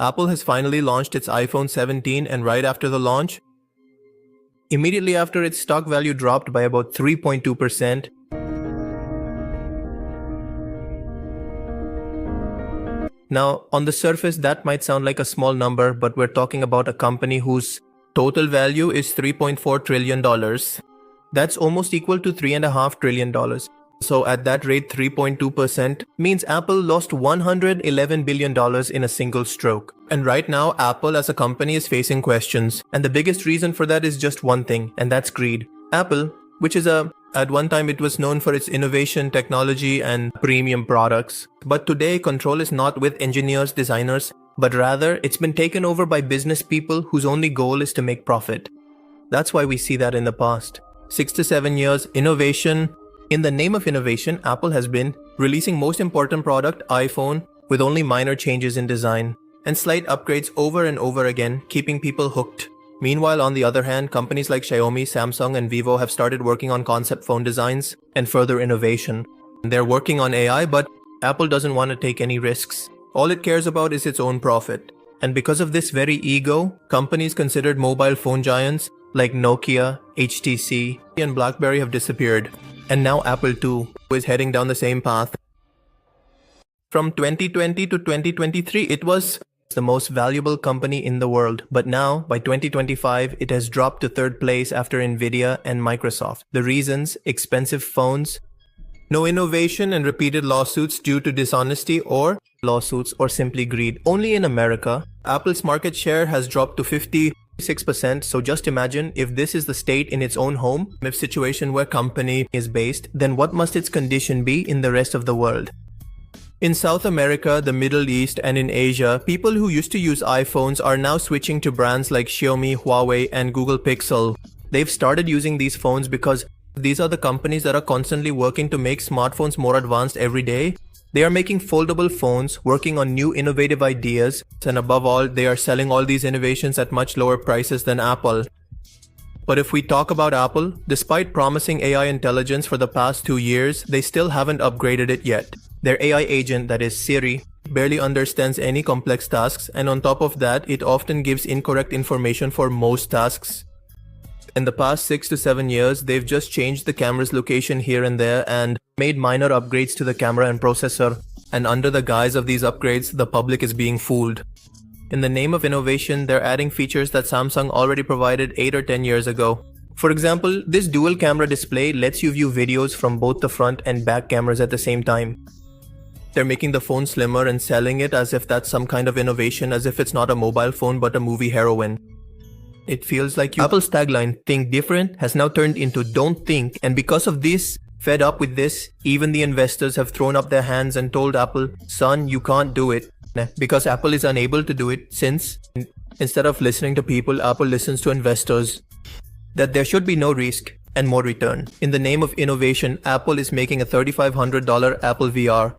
Apple has finally launched its iPhone 17, and right after the launch, immediately after, its stock value dropped by about 3.2%. Now, on the surface, that might sound like a small number, but we're talking about a company whose total value is $3.4 trillion. That's almost equal to $3.5 trillion. So at that rate, 3.2% means Apple lost $111 billion in a single stroke. And right now, Apple as a company is facing questions. And the biggest reason for that is just one thing, and that's greed. Apple, which is at one time it was known for its innovation, technology, and premium products. But today, control is not with engineers, designers, but rather it's been taken over by business people whose only goal is to make profit. That's why we see that in the past 6 to 7 years, innovation. In the name of innovation, Apple has been releasing most important product, iPhone, with only minor changes in design and slight upgrades over and over again, keeping people hooked. Meanwhile, on the other hand, companies like Xiaomi, Samsung, and Vivo have started working on concept phone designs and further innovation. They're working on AI, but Apple doesn't want to take any risks. All it cares about is its own profit. And because of this very ego, companies considered mobile phone giants like Nokia, HTC, and BlackBerry have disappeared. And now Apple too is heading down the same path. From 2020 to 2023, it was the most valuable company in the world. But now, by 2025, it has dropped to third place after Nvidia and Microsoft. The reasons: expensive phones, no innovation, and repeated lawsuits due to dishonesty or simply greed. Only in America, Apple's market share has dropped to 56%. So just imagine if this is the state in its own home, if situation where company is based, then what must its condition be in the rest of the world? In South America, the Middle East, and in Asia, people who used to use iPhones are now switching to brands like Xiaomi, Huawei, and Google Pixel. They've started using these phones because these are the companies that are constantly working to make smartphones more advanced every day. They are making foldable phones, working on new innovative ideas, and above all, they are selling all these innovations at much lower prices than Apple. But if we talk about Apple, despite promising AI intelligence for the past 2 years, they still haven't upgraded it yet. Their AI agent, that is Siri, barely understands any complex tasks, and on top of that, it often gives incorrect information for most tasks. In the past 6 to 7 years, they've just changed the camera's location here and there and made minor upgrades to the camera and processor. And under the guise of these upgrades, the public is being fooled. In the name of innovation, they're adding features that Samsung already provided 8 or 10 years ago. For example, this dual camera display lets you view videos from both the front and back cameras at the same time. They're making the phone slimmer and selling it as if that's some kind of innovation, as if it's not a mobile phone but a movie heroine. It feels like Apple's tagline, "Think different," has now turned into "Don't think," and because of this, fed up with this, even the investors have thrown up their hands and told Apple, "Son, you can't do it." Because Apple is unable to do it, since instead of listening to people, Apple listens to investors. That there should be no risk and more return. In the name of innovation, Apple is making a $3,500 Apple VR,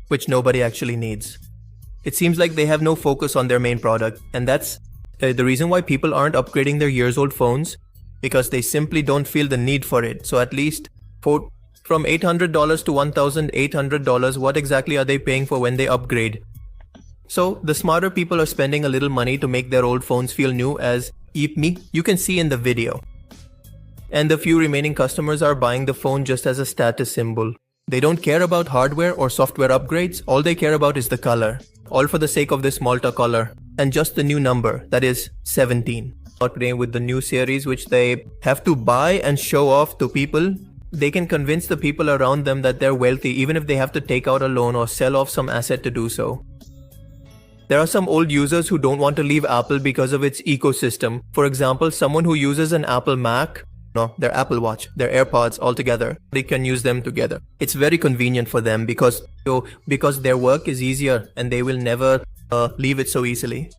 which nobody actually needs. It seems like they have no focus on their main product, and that's the reason why people aren't upgrading their years-old phones, because they simply don't feel the need for it. So at least from $800 to $1,800, what exactly are they paying for when they upgrade? So the smarter people are spending a little money to make their old phones feel new, as you can see in the video. And the few remaining customers are buying the phone just as a status symbol. They don't care about hardware or software upgrades, all they care about is the color. All for the sake of this Malta color. And just the new number, that is 17. Not playing with the new series which they have to buy and show off to people. They can convince the people around them that they're wealthy even if they have to take out a loan or sell off some asset to do so. There are some old users who don't want to leave Apple because of its ecosystem. For example, someone who uses an Apple Mac, their Apple Watch, their AirPods all together. They can use them together. It's very convenient for them because their work is easier and they will never leave it so easily.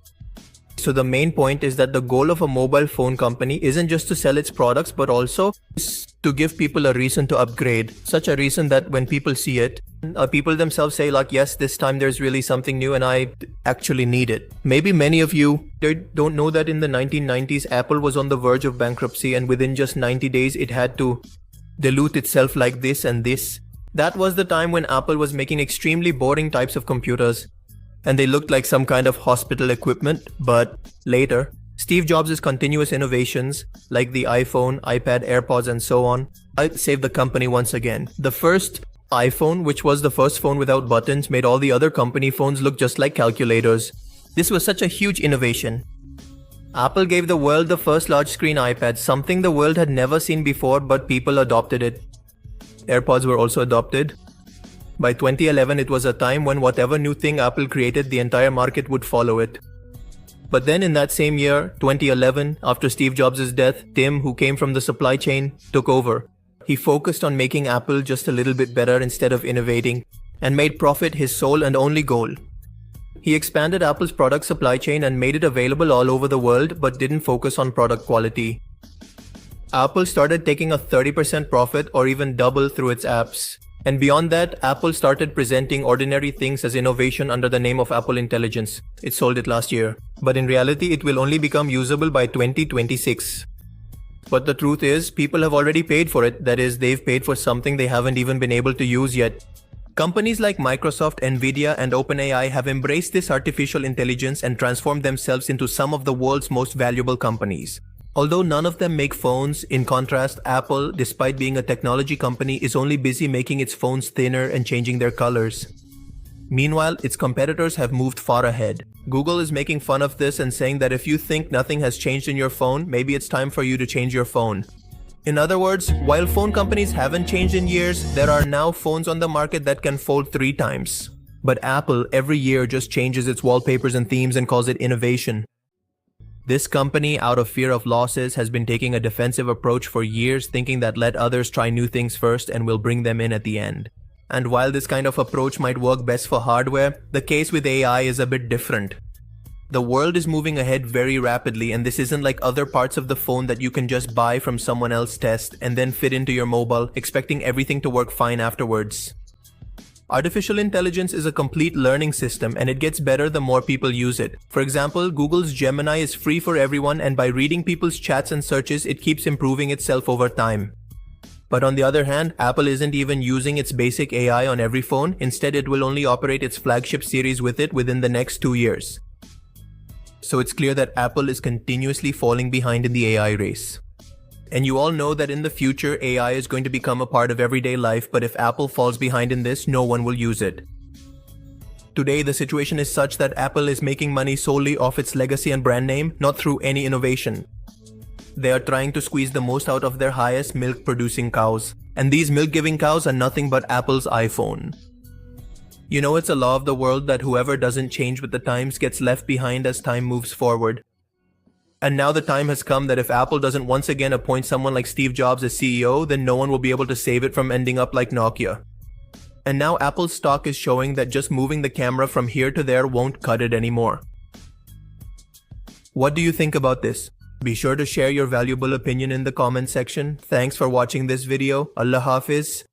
So the main point is that the goal of a mobile phone company isn't just to sell its products, but also to give people a reason to upgrade. Such a reason that when people see it, people themselves say like, yes, this time there's really something new and I actually need it. Maybe many of you don't know that in the 1990s, Apple was on the verge of bankruptcy, and within just 90 days, it had to dilute itself like this and this. That was the time when Apple was making extremely boring types of computers. and they looked like some kind of hospital equipment, but later, Steve Jobs' continuous innovations, like the iPhone, iPad, AirPods, and so on, saved the company once again. The first iPhone, which was the first phone without buttons, made all the other company phones look just like calculators. This was such a huge innovation. Apple gave the world the first large-screen iPad, something the world had never seen before, but people adopted it. AirPods were also adopted. By 2011, it was a time when whatever new thing Apple created, the entire market would follow it. But then in that same year, 2011, after Steve Jobs' death, Tim, who came from the supply chain, took over. He focused on making Apple just a little bit better instead of innovating, and made profit his sole and only goal. He expanded Apple's product supply chain and made it available all over the world, but didn't focus on product quality. Apple started taking a 30% profit or even double through its apps. And beyond that, Apple started presenting ordinary things as innovation under the name of Apple Intelligence. It sold it last year. But in reality, it will only become usable by 2026. But the truth is, people have already paid for it. That is, they've paid for something they haven't even been able to use yet. Companies like Microsoft, Nvidia, and OpenAI have embraced this artificial intelligence and transformed themselves into some of the world's most valuable companies. Although none of them make phones, in contrast, Apple, despite being a technology company, is only busy making its phones thinner and changing their colors. Meanwhile, its competitors have moved far ahead. Google is making fun of this and saying that if you think nothing has changed in your phone, maybe it's time for you to change your phone. In other words, while phone companies haven't changed in years, there are now phones on the market that can fold 3 times. But Apple every year just changes its wallpapers and themes and calls it innovation. This company, out of fear of losses, has been taking a defensive approach for years, thinking that let others try new things first and we'll bring them in at the end. And while this kind of approach might work best for hardware, the case with AI is a bit different. The world is moving ahead very rapidly, and this isn't like other parts of the phone that you can just buy from someone else's test and then fit into your mobile, expecting everything to work fine afterwards. Artificial intelligence is a complete learning system, and it gets better the more people use it. For example, Google's Gemini is free for everyone, and by reading people's chats and searches, it keeps improving itself over time. But on the other hand, Apple isn't even using its basic AI on every phone. Instead, it will only operate its flagship series with it within the next 2 years. So it's clear that Apple is continuously falling behind in the AI race. And you all know that in the future, AI is going to become a part of everyday life, but if Apple falls behind in this, no one will use it. Today, the situation is such that Apple is making money solely off its legacy and brand name, not through any innovation. They are trying to squeeze the most out of their highest milk-producing cows. And these milk-giving cows are nothing but Apple's iPhone. You know, it's a law of the world that whoever doesn't change with the times gets left behind as time moves forward. And now the time has come that if Apple doesn't once again appoint someone like Steve Jobs as CEO, then no one will be able to save it from ending up like Nokia. And now Apple's stock is showing that just moving the camera from here to there won't cut it anymore. What do you think about this? Be sure to share your valuable opinion in the comment section. Thanks for watching this video. Allah Hafiz.